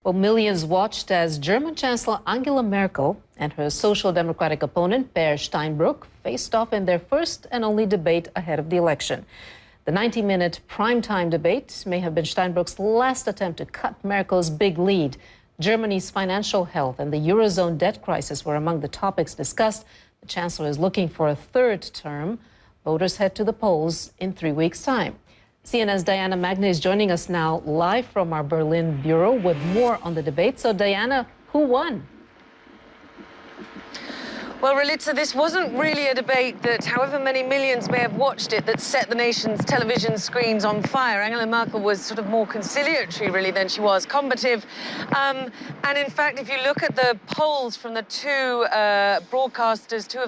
Well, millions watched as German Chancellor Angela Merkel and her Social Democratic opponent, Per Steinbrück, faced off in their first and only debate ahead of the election. The 90-minute primetime debate may have been Steinbrück's last attempt to cut Merkel's big lead. Germany's financial health and the Eurozone debt crisis were among the topics discussed. The Chancellor is looking for a third term. Voters head to the polls in 3 weeks' time. CNN's Diana Magnay is joining us now live from our Berlin bureau with more on the debate. So, Diana, who won? Well, Relitza, this wasn't really a debate that, however many millions may have watched it, that set the nation's television screens on fire. Angela Merkel was sort of more conciliatory, really, than she was combative. And in fact, if you look at the polls from the two of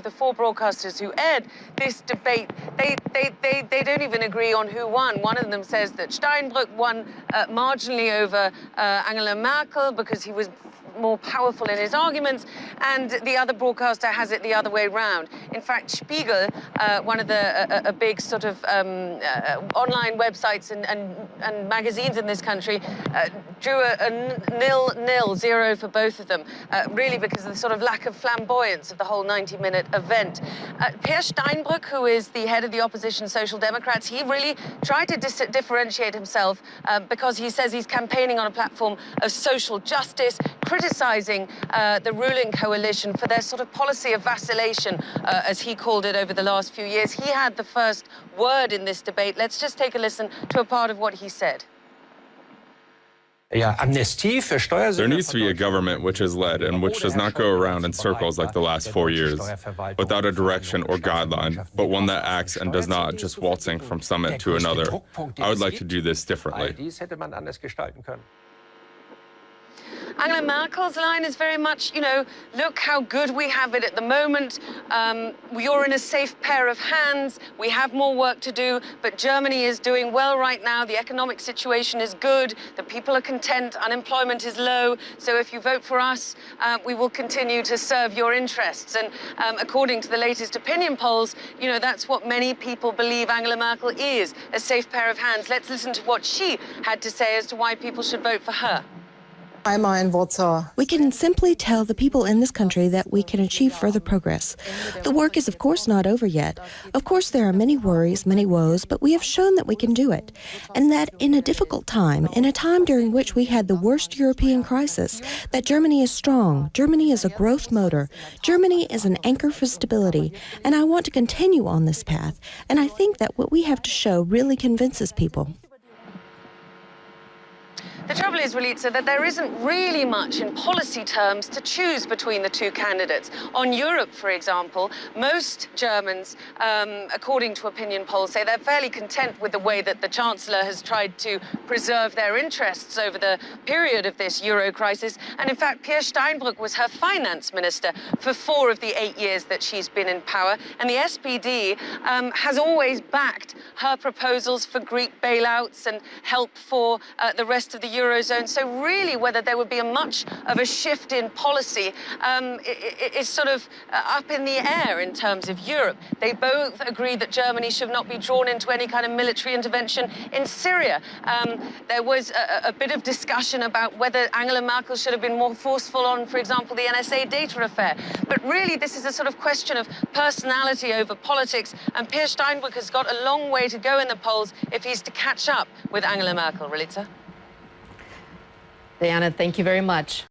the four broadcasters who aired this debate, they don't even agree on who won. One of them says that Steinbrück won marginally over Angela Merkel because he was more powerful in his arguments, and the other broadcaster has it the other way round. In fact, Spiegel, one of the big sort of online websites and magazines in this country, drew a 0-0 for both of them, really because of the sort of lack of flamboyance of the whole 90-minute event. Per Steinbrück, who is the head of the opposition Social Democrats, he really tried to differentiate himself because he says he's campaigning on a platform of social justice, criticizing the ruling coalition for their sort of policy of vacillation, as he called it, over the last few years. He had the first word in this debate. Let's just take a listen to a part of what he said. There needs to be a government which is led and which does not go around in circles like the last 4 years, without a direction or guideline, but one that acts and does not just waltzing from summit to another. I would like to do this differently. Angela Merkel's line is very much, look how good we have it at the moment. You're in a safe pair of hands. We have more work to do, but Germany is doing well right now. The economic situation is good. The people are content. Unemployment is low. So if you vote for us, we will continue to serve your interests. And according to the latest opinion polls, that's what many people believe Angela Merkel is, a safe pair of hands. Let's listen to what she had to say as to why people should vote for her. We can simply tell the people in this country that we can achieve further progress. The work is, of course, not over yet. Of course, there are many worries, many woes, but we have shown that we can do it. And that in a difficult time, in a time during which we had the worst European crisis, that Germany is strong. Germany is a growth motor. Germany is an anchor for stability. And I want to continue on this path. And I think that what we have to show really convinces people. The trouble is, Relitza, that there isn't really much in policy terms to choose between the two candidates. On Europe, for example, most Germans, according to opinion polls, say they're fairly content with the way that the Chancellor has tried to preserve their interests over the period of this Euro crisis. And in fact, Per Steinbrück was her finance minister for 4 of the 8 years that she's been in power. And the SPD has always backed her proposals for Greek bailouts and help for the rest of the Eurozone. So really, whether there would be much of a shift in policy is sort of up in the air in terms of Europe. They both agree that Germany should not be drawn into any kind of military intervention in Syria. There was a bit of discussion about whether Angela Merkel should have been more forceful on, for example, the NSA data affair. But really, this is a sort of question of personality over politics, and Per Steinbrück has got a long way to go in the polls if he's to catch up with Angela Merkel. Relitza? Diana, thank you very much.